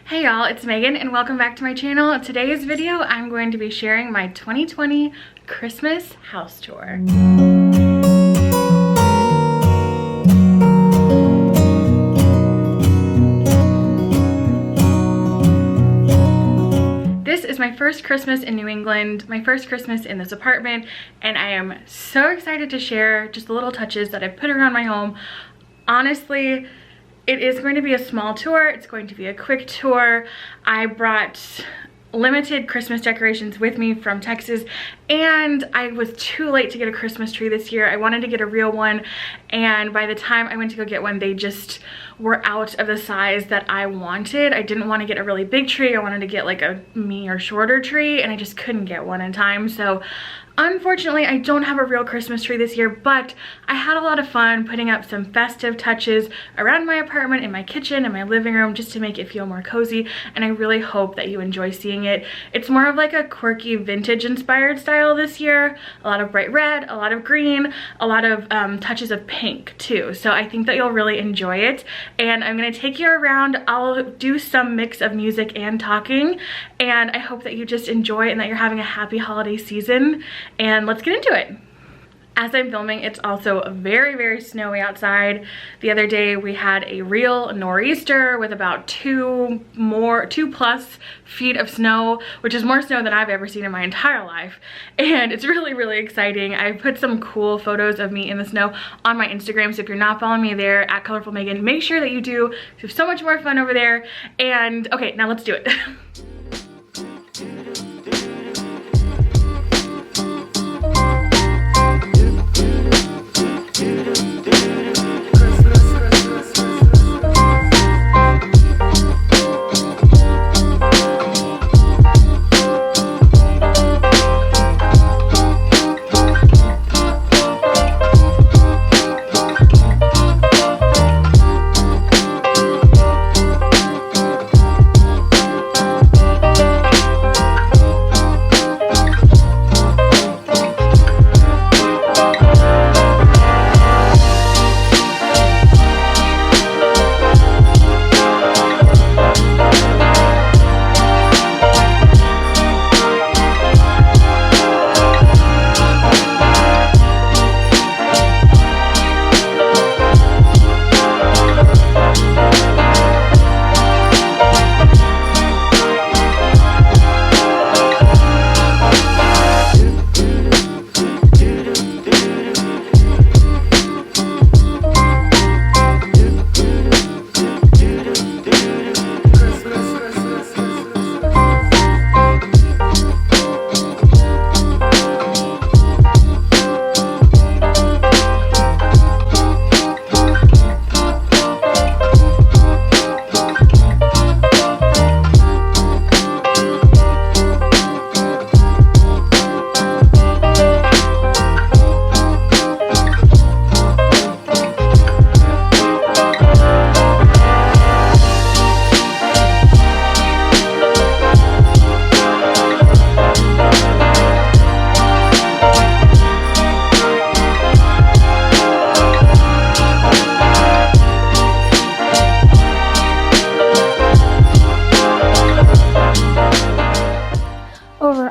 Hey y'all, it's Megan and welcome back to my channel. Today's video, I'm going to be sharing my 2020 Christmas house tour. This is my first Christmas in New England, my first Christmas in this apartment, and I am so excited to share just the little touches that I've put around my home. Honestly, it is going to be a small tour. It's going to be a quick tour. I brought limited Christmas decorations with me from Texas, and I was too late to get a Christmas tree this year. I wanted to get a real one, and by the time I went to go get one, they just were out of the size that I wanted. I didn't want to get a really big tree. I wanted to get like a me or shorter tree, and I just couldn't get one in time. So unfortunately, I don't have a real Christmas tree this year, but I had a lot of fun putting up some festive touches around my apartment, in my kitchen, in my living room, just to make it feel more cozy, and I really hope that you enjoy seeing it. It's more of like a quirky vintage inspired style this year. A lot of bright red, a lot of green, a lot of touches of pink too. So I think that you'll really enjoy it, and I'm gonna take you around. I'll do some mix of music and talking, and I hope that you just enjoy and that you're having a happy holiday season. And let's get into it. As I'm filming, it's also very, very snowy outside. The other day we had a real nor'easter with about 2+ feet of snow, which is more snow than I've ever seen in my entire life. And it's really, really exciting. I put some cool photos of me in the snow on my Instagram, so if you're not following me there, at Colorful Megan, make sure that you do. We have so much more fun over there. And okay, now let's do it.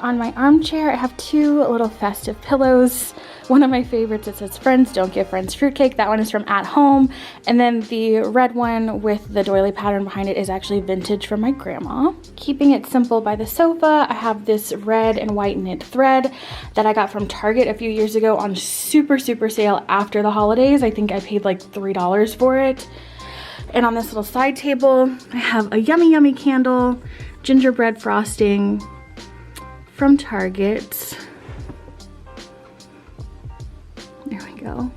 On my armchair, I have two little festive pillows. One of my favorites, it says "Friends Don't Give Friends Fruitcake." That one is from At Home. And then the red one with the doily pattern behind it is actually vintage from my grandma. Keeping it simple by the sofa, I have this red and white knit thread that I got from Target a few years ago on super sale after the holidays. I think I paid like $3 for it. And on this little side table, I have a yummy candle, gingerbread frosting from Target. There we go.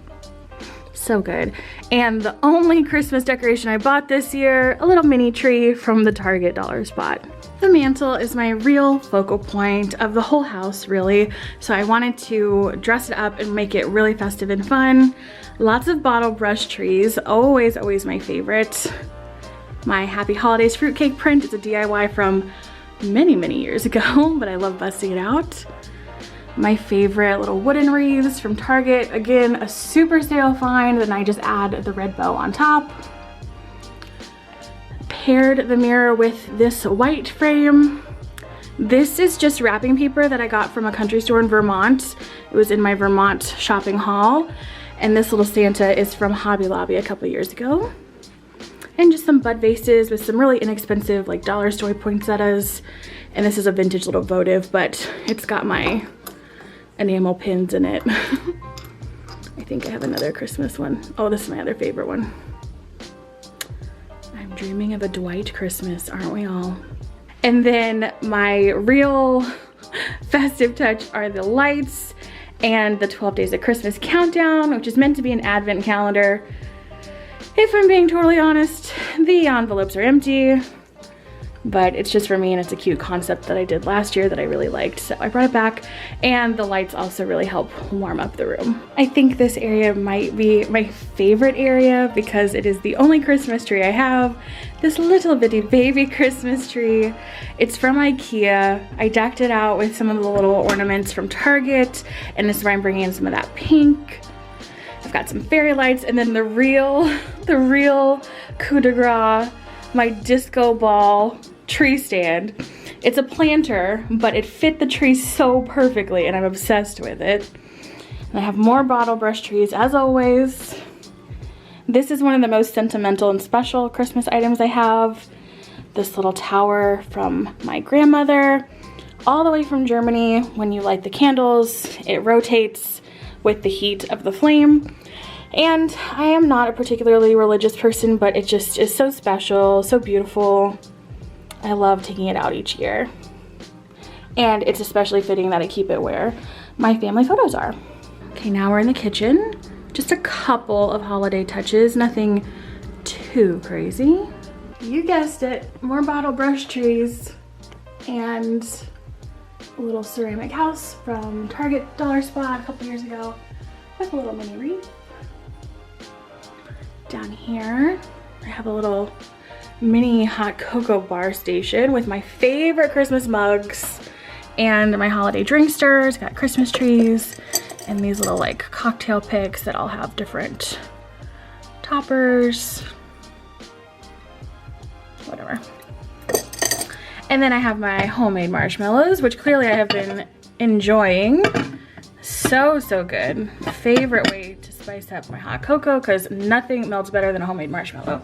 So good. And the only Christmas decoration I bought this year, a little mini tree from the Target dollar spot. The mantle is my real focal point of the whole house, really. So I wanted to dress it up and make it really festive and fun. Lots of bottle brush trees, always my favorite. My Happy Holidays fruitcake print is a DIY from many years ago, but I love busting it out. My favorite little wooden wreaths from Target. Again, a super sale find, then I just add the red bow on top. paired the mirror with this white frame. This is just wrapping paper that I got from a country store in Vermont. It was in my Vermont shopping haul. And this little Santa is from Hobby Lobby a couple years ago. And just some bud vases with some really inexpensive like dollar store poinsettias. And this is a vintage little votive, but it's got my enamel pins in it. I think I have another Christmas one. Oh, this is my other favorite one. I'm dreaming of a Dwight Christmas, aren't we all? And then my real festive touch are the lights and the 12 Days of Christmas countdown, which is meant to be an advent calendar. If I'm being totally honest, the envelopes are empty, but it's just for me and it's a cute concept that I did last year that I really liked. So I brought it back, and the lights also really help warm up the room. I think this area might be my favorite area because it is the only Christmas tree I have. This little bitty baby Christmas tree. It's from IKEA. I decked it out with some of the little ornaments from Target, and this is where I'm bringing in some of that pink. I've got some fairy lights, and then the real coup de grace, my disco ball tree stand. It's a planter, but it fit the tree so perfectly, and I'm obsessed with it. And I have more bottle brush trees as always. This is one of the most sentimental and special Christmas items I have. This little tower from my grandmother, all the way from Germany. When you light the candles, it rotates with the heat of the flame. And I am not a particularly religious person, but it just is so special, so beautiful. I love taking it out each year. And it's especially fitting that I keep it where my family photos are. Okay, now we're in the kitchen. Just a couple of holiday touches, nothing too crazy. You guessed it, more bottle brush trees and a little ceramic house from Target Dollar Spot a couple years ago with a little mini wreath. Down here, I have a little mini hot cocoa bar station with my favorite Christmas mugs and my holiday drink stirrers. Got Christmas trees and these little like cocktail picks that all have different toppers, whatever. And then I have my homemade marshmallows, which clearly I have been enjoying. So good. Favorite way to spice up my hot cocoa because nothing melts better than a homemade marshmallow.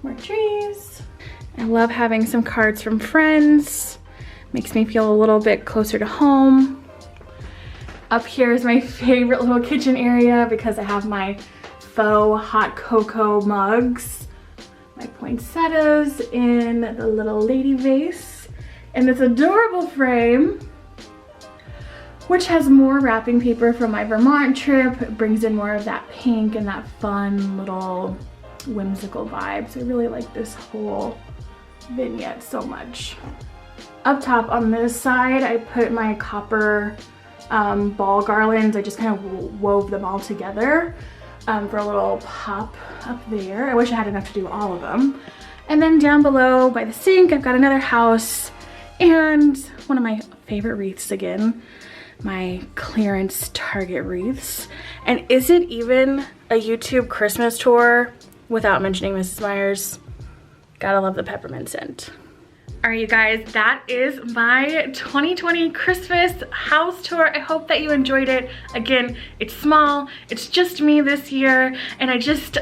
More trees. I love having some cards from friends. Makes me feel a little bit closer to home. Up here is my favorite little kitchen area because I have my faux hot cocoa mugs. My poinsettias in the little lady vase. And this adorable frame, which has more wrapping paper from my Vermont trip. It brings in more of that pink and that fun little whimsical vibe. So I really like this whole vignette so much. Up top on this side, I put my copper ball garlands. I just kind of wove them all together for a little pop up there. I wish I had enough to do all of them. And then down below by the sink, I've got another house and one of my favorite wreaths again, my clearance Target wreaths. And is it even a YouTube Christmas tour without mentioning Mrs. Meyer's? Gotta love the peppermint scent. All right, you guys, that is my 2020 Christmas house tour. I hope that you enjoyed it. Again, it's small, it's just me this year, and I just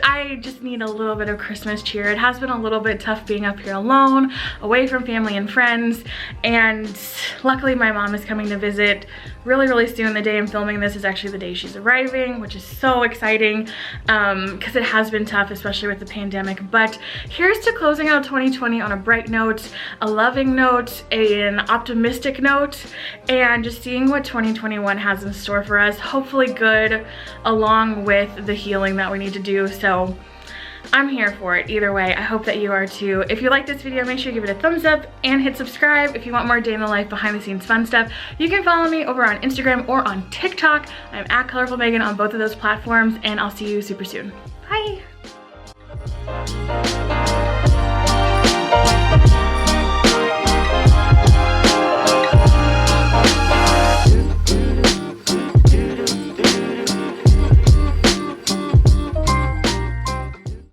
need a little bit of Christmas cheer. It has been a little bit tough being up here alone, away from family and friends, and luckily my mom is coming to visit really soon. The day I'm filming this is actually the day she's arriving, which is so exciting because it has been tough, especially with the pandemic. But here's to closing out 2020 on a bright note, a loving note, an optimistic note, and just seeing what 2021 has in store for us. Hopefully good, along with the healing that we need to do. So I'm here for it either way. I hope that you are too. If you like this video, make sure you give it a thumbs up and hit subscribe. If you want more day in the life, behind the scenes fun stuff, you can follow me over on Instagram or on TikTok. I'm at Colorful Megan on both of those platforms, and I'll see you super soon. Bye.